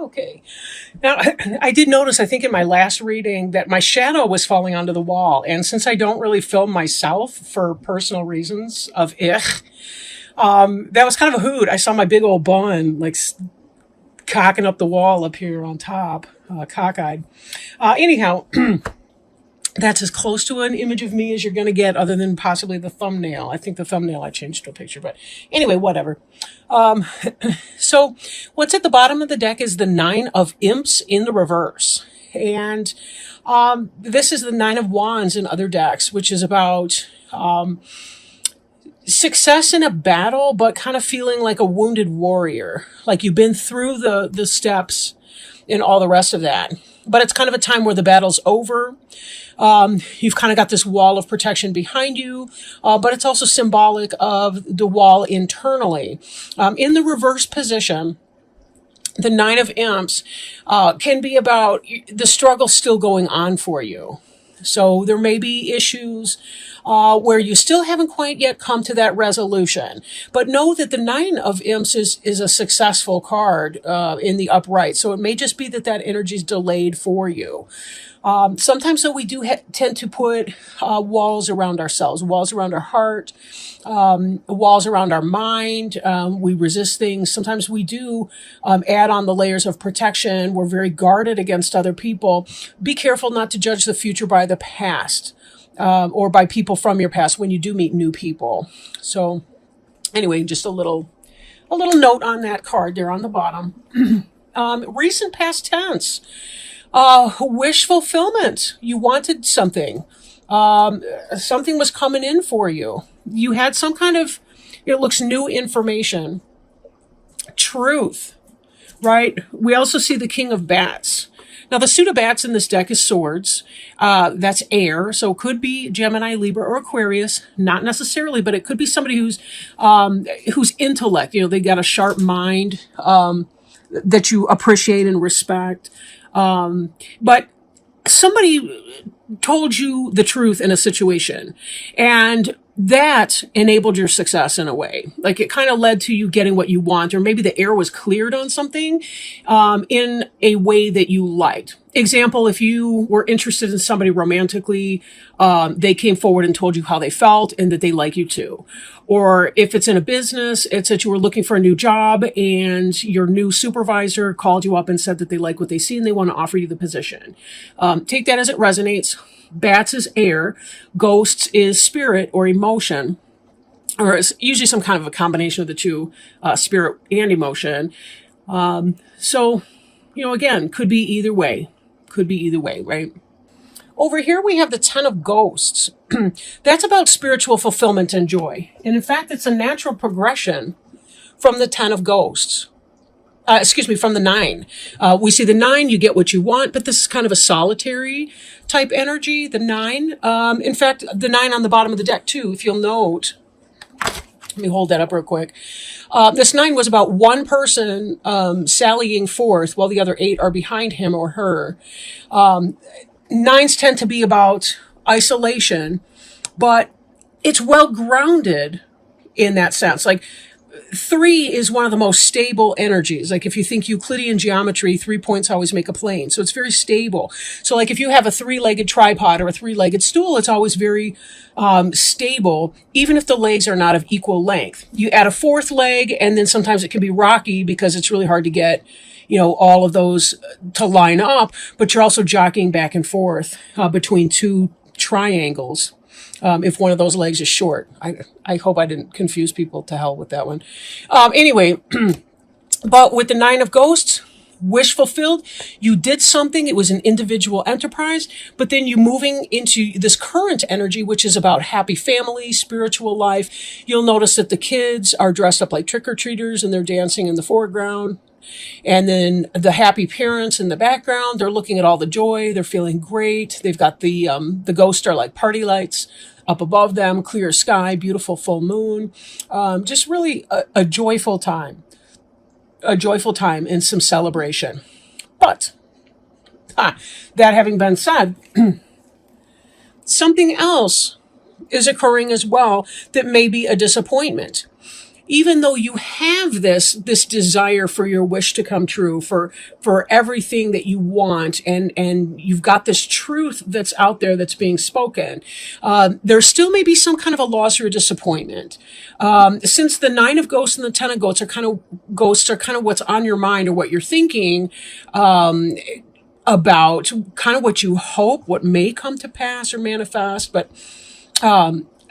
Okay. Now, I did notice, I think in my last reading, that my shadow was falling onto the wall. And since I don't really film myself for personal reasons of that was kind of a hoot. I saw my big old bun, like cocking up the wall up here on top, cockeyed. Anyhow, that's as close to an image of me as you're going to get, other than possibly the thumbnail. I think the thumbnail I changed to a picture, but anyway, whatever. So what's at the bottom of the deck is the Nine of Imps in the reverse. And this is the Nine of Wands in other decks, which is about success in a battle, but kind of feeling like a wounded warrior. Like you've been through the steps and all the rest of that. But it's kind of a time where the battle's over. You've kind of got this wall of protection behind you, but it's also symbolic of the wall internally. In the reverse position, the Nine of Imps can be about the struggle still going on for you. So there may be issues where you still haven't quite yet come to that resolution. But know that the Nine of Imps is a successful card in the upright. So it may just be that energy is delayed for you. Sometimes, though, we do tend to put walls around ourselves, walls around our heart, walls around our mind. We resist things. Sometimes we do add on the layers of protection. We're very guarded against other people. Be careful not to judge the future by the past or by people from your past when you do meet new people. So anyway, just a little note on that card there on the bottom. Recent past tense. Wish fulfillment. You wanted something. Something was coming in for you. You had some kind of, it looks new information. Truth, right? We also see the King of Bats. Now, the suit of bats in this deck is swords. That's air. So it could be Gemini, Libra, or Aquarius. Not necessarily, but it could be somebody whose intellect, they got a sharp mind, that you appreciate and respect. But somebody told you the truth in a situation, and that enabled your success in a way. Like it kind of led to you getting what you want, or maybe the air was cleared on something, in a way that you liked. Example, if you were interested in somebody romantically, they came forward and told you how they felt and that they like you too. Or if it's in a business, it's that you were looking for a new job and your new supervisor called you up and said that they like what they see and they want to offer you the position. Take that as it resonates. Bats is air. Ghosts is spirit or emotion. Or it's usually some kind of a combination of the two, spirit and emotion. So, again, could be either way. Could be either way, right? Over here, we have the Ten of Ghosts. That's about spiritual fulfillment and joy. And in fact, it's a natural progression from the Ten of Ghosts. From the Nine. We see the Nine, you get what you want, but this is kind of a solitary type energy, the Nine. In fact, the Nine on the bottom of the deck too, if you'll note. Let me hold that up real quick. This Nine was about one person sallying forth while the other 8 are behind him or her. Nines tend to be about isolation, but it's well grounded in that sense. Like 3 is one of the most stable energies. Like if you think Euclidean geometry, 3 points always make a plane. So it's very stable. So like if you have a 3-legged tripod or a 3-legged stool, it's always very stable, even if the legs are not of equal length. You add a 4th leg, and then sometimes it can be rocky because it's really hard to get all of those to line up, but you're also jockeying back and forth between 2 triangles. If one of those legs is short. I hope I didn't confuse people. To hell with that one. Anyway, but with the Nine of Ghosts, wish fulfilled, you did something. It was an individual enterprise, but then you moving into this current energy, which is about happy family, spiritual life. You'll notice that the kids are dressed up like trick-or-treaters and they're dancing in the foreground. And then the happy parents in the background, they're looking at all the joy. They're feeling great. They've got the ghosts are like party lights up above them, clear sky, beautiful full moon. Just really a joyful time and some celebration. But that having been said, something else is occurring as well that may be a disappointment. even though you have this desire for your wish to come true, for everything that you want, and you've got this truth that's out there that's being spoken, there still may be some kind of a loss or a disappointment. Since the Nine of Ghosts and the Ten of Ghosts are kind of what's on your mind or what you're thinking about, kind of what you hope, what may come to pass or manifest, but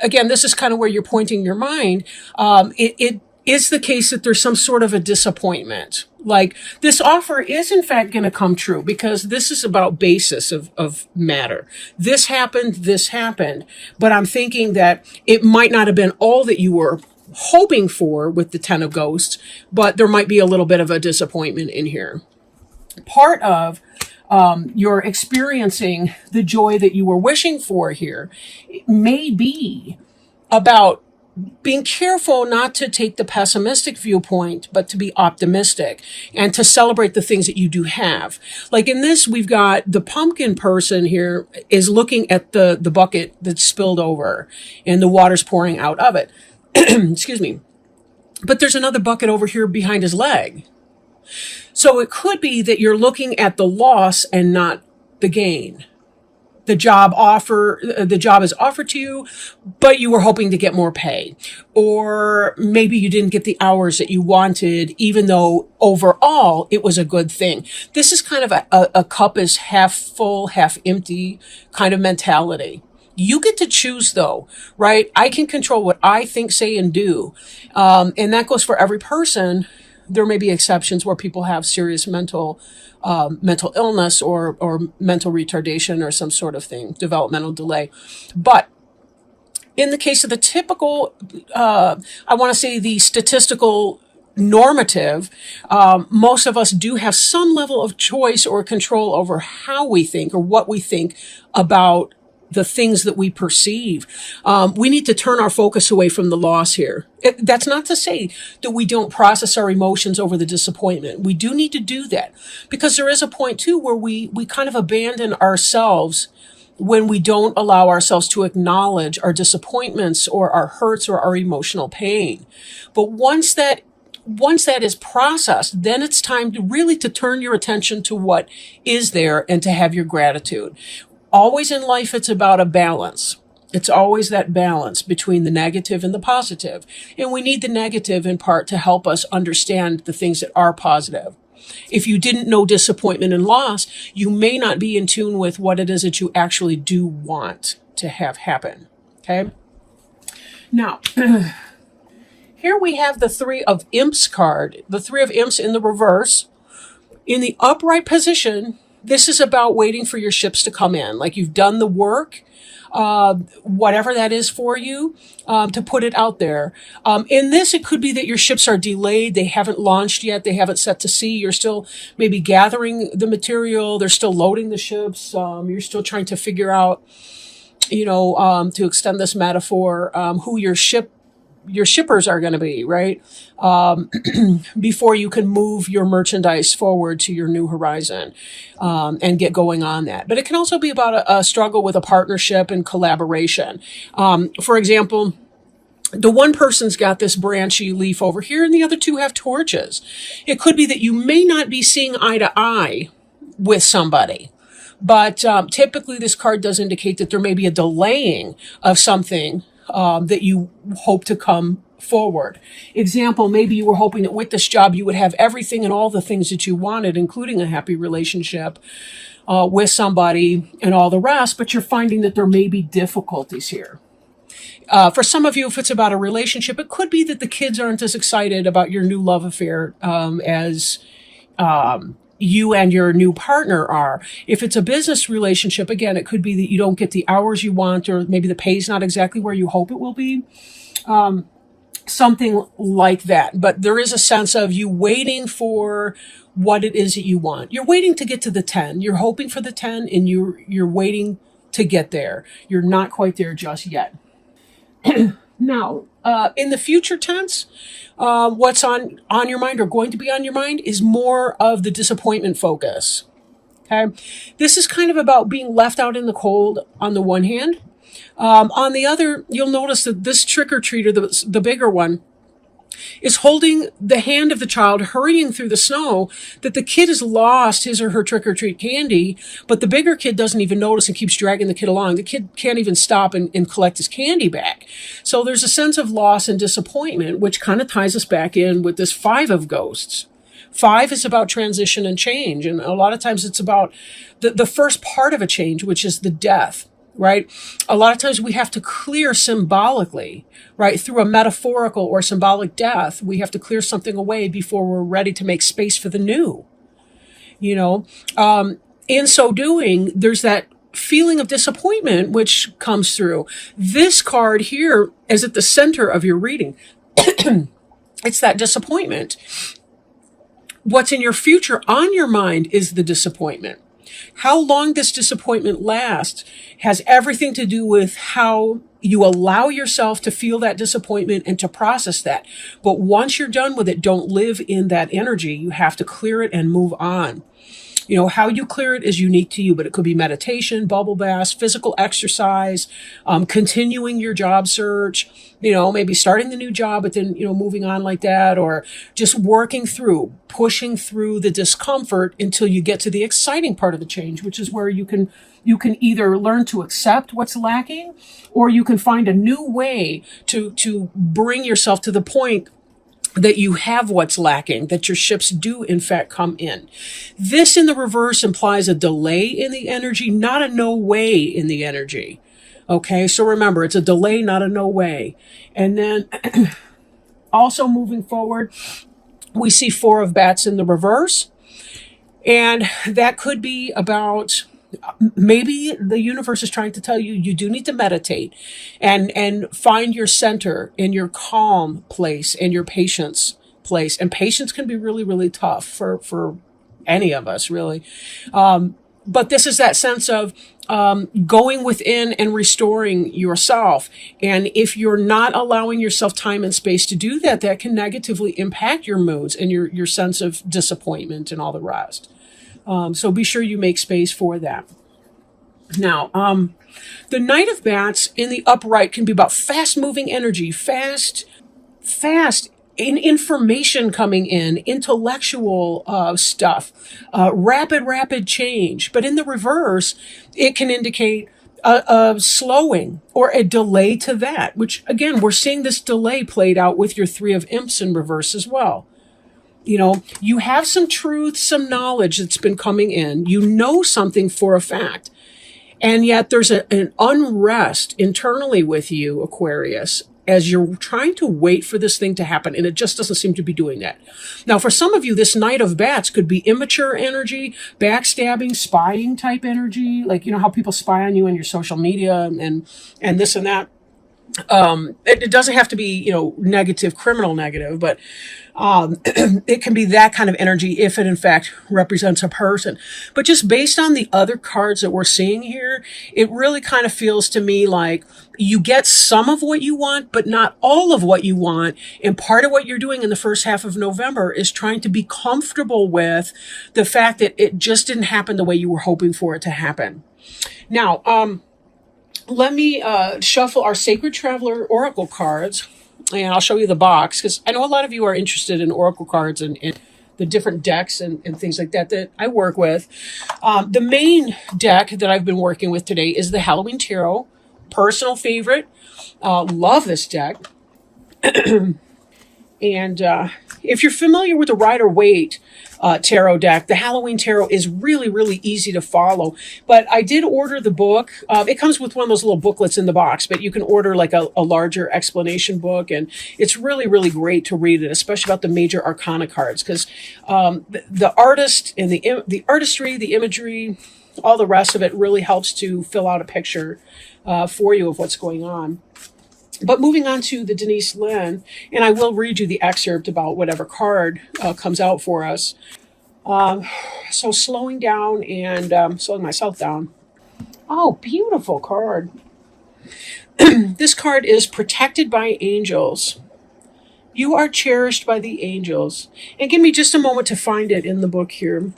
again, this is kind of where you're pointing your mind. It is the case that there's some sort of a disappointment. Like, this offer is in fact going to come true because this is about basis of matter. This happened, but I'm thinking that it might not have been all that you were hoping for with the Ten of Ghosts, but there might be a little bit of a disappointment in here. Part of you're experiencing the joy that you were wishing for here. It may be about being careful not to take the pessimistic viewpoint, but to be optimistic and to celebrate the things that you do have. Like in this, we've got the pumpkin person here is looking at the bucket that's spilled over and the water's pouring out of it. Excuse me. But there's another bucket over here behind his leg. So it could be that you're looking at the loss and not the gain. The job is offered to you, but you were hoping to get more pay. Or maybe you didn't get the hours that you wanted, even though overall it was a good thing. This is kind of a cup is half full, half empty kind of mentality. You get to choose though, right? I can control what I think, say, and do. And that goes for every person. There may be exceptions where people have serious mental illness or mental retardation or some sort of thing, developmental delay. But in the case of the typical, I want to say the statistical normative, most of us do have some level of choice or control over how we think or what we think about the things that we perceive. We need to turn our focus away from the loss here. That's not to say that we don't process our emotions over the disappointment. We do need to do that because there is a point too where we kind of abandon ourselves when we don't allow ourselves to acknowledge our disappointments or our hurts or our emotional pain. But once that is processed, then it's time to really to turn your attention to what is there and to have your gratitude. Always in life, it's about a balance. It's always that balance between the negative and the positive. And we need the negative in part to help us understand the things that are positive. If you didn't know disappointment and loss, you may not be in tune with what it is that you actually do want to have happen. Okay? Now, here we have the Three of Imps card. The Three of Imps in the reverse. In the upright position, this is about waiting for your ships to come in. Like you've done the work, whatever that is for you, to put it out there. In this, it could be that your ships are delayed. They haven't launched yet. They haven't set to sea. You're still maybe gathering the material. They're still loading the ships. You're still trying to figure out, to extend this metaphor, who your shippers are going to be, right? Before you can move your merchandise forward to your new horizon, and get going on that. But it can also be about a struggle with a partnership and collaboration. For example, the one person's got this branchy leaf over here and the other two have torches. It could be that you may not be seeing eye to eye with somebody. But typically this card does indicate that there may be a delaying of something that you hope to come forward. Example, maybe you were hoping that with this job you would have everything and all the things that you wanted, including a happy relationship with somebody and all the rest, but you're finding that there may be difficulties here. For some of you, if it's about a relationship, it could be that the kids aren't as excited about your new love affair as you and your new partner are. If it's a business relationship, again, it could be that you don't get the hours you want, or maybe the pay's not exactly where you hope it will be. Something like that. But there is a sense of you waiting for what it is that you want. You're waiting to get to the 10. You're hoping for the 10 and you're waiting to get there. You're not quite there just yet. Now, in the future tense, what's on your mind or going to be on your mind is more of the disappointment focus. Okay. This is kind of about being left out in the cold on the one hand. On the other, you'll notice that this trick-or-treater, the bigger one, is holding the hand of the child, hurrying through the snow, that the kid has lost his or her trick-or-treat candy, but the bigger kid doesn't even notice and keeps dragging the kid along. The kid can't even stop and collect his candy back. So there's a sense of loss and disappointment, which kind of ties us back in with this 5 of ghosts. 5 is about transition and change, and a lot of times it's about the first part of a change, which is the death, right? A lot of times we have to clear symbolically, right? Through a metaphorical or symbolic death, we have to clear something away before we're ready to make space for the new. You know, in so doing, there's that feeling of disappointment which comes through. This card here is at the center of your reading. It's that disappointment. What's in your future on your mind is the disappointment. How long this disappointment lasts has everything to do with how you allow yourself to feel that disappointment and to process that. But once you're done with it, don't live in that energy. You have to clear it and move on. You know, how you clear it is unique to you, but it could be meditation, bubble baths, physical exercise, continuing your job search, you know, maybe starting the new job, but then, you know, moving on like that, or just working through, pushing through the discomfort until you get to the exciting part of the change, which is where you can either learn to accept what's lacking, or you can find a new way to bring yourself to the point that you have what's lacking, that your ships do in fact come in. This in the reverse implies a delay in the energy, not a no way in the energy. Okay, so remember, it's a delay, not a no way. And then also moving forward, we see 4 of bats in the reverse. And that could be about, maybe the universe is trying to tell you, you do need to meditate and find your center in your calm place and your patience place. And patience can be really, really tough for any of us, really. But this is that sense of going within and restoring yourself. And if you're not allowing yourself time and space to do that, that can negatively impact your moods and your sense of disappointment and all the rest. So be sure you make space for that. Now, the Knight of Bats in the upright can be about fast-moving energy, fast in information coming in, intellectual stuff, rapid change. But in the reverse, it can indicate a slowing or a delay to that, which, again, we're seeing this delay played out with your 3 of Imps in reverse as well. You know, you have some truth, some knowledge that's been coming in. You know something for a fact. And yet there's an unrest internally with you, Aquarius, as you're trying to wait for this thing to happen. And it just doesn't seem to be doing that. Now, for some of you, this Knight of Bats could be immature energy, backstabbing, spying type energy. Like, you know, how people spy on you in your social media and this and that. It doesn't have to be, you know, negative, criminal negative, but it can be that kind of energy if it in fact represents a person. But just based on the other cards that we're seeing here, it really kind of feels to me like you get some of what you want, but not all of what you want. And part of what you're doing in the first half of November is trying to be comfortable with the fact that it just didn't happen the way you were hoping for it to happen. Now, let me shuffle our Sacred Traveler Oracle cards, and I'll show you the box, because I know a lot of you are interested in Oracle cards and the different decks and things like that I work with. The main deck that I've been working with today is the Halloween Tarot, personal favorite. Love this deck. And if you're familiar with the Rider-Waite tarot deck, the Halloween Tarot is really, really easy to follow. But I did order the book. It comes with one of those little booklets in the box, but you can order like a larger explanation book. And it's really, really great to read it, especially about the major arcana cards, because the artist and the artistry, the imagery, all the rest of it really helps to fill out a picture for you of what's going on. But moving on to the Denise Lynn, and I will read you the excerpt about whatever card comes out for us. So slowing down and slowing myself down. Oh, beautiful card. This card is protected by angels. You are cherished by the angels. And give me just a moment to find it in the book here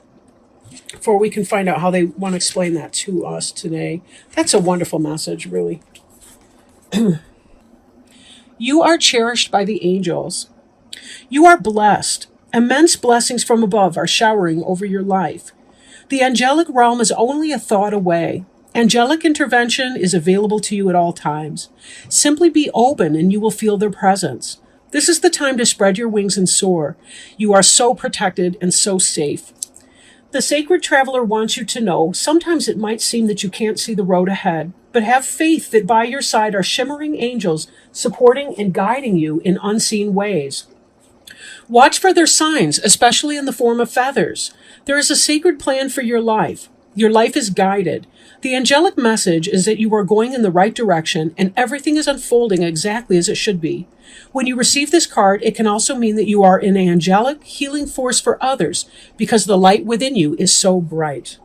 before we can find out how they want to explain that to us today. That's a wonderful message, really. You are cherished by the angels. You are blessed. Immense blessings from above are showering over your life. The angelic realm is only a thought away. Angelic intervention is available to you at all times. Simply be open and you will feel their presence. This is the time to spread your wings and soar. You are so protected and so safe. The sacred traveler wants you to know sometimes it might seem that you can't see the road ahead, but have faith that by your side are shimmering angels supporting and guiding you in unseen ways. Watch for their signs, especially in the form of feathers. There is a sacred plan for your life. Your life is guided. The angelic message is that you are going in the right direction and everything is unfolding exactly as it should be. When you receive this card, it can also mean that you are an angelic healing force for others because the light within you is so bright.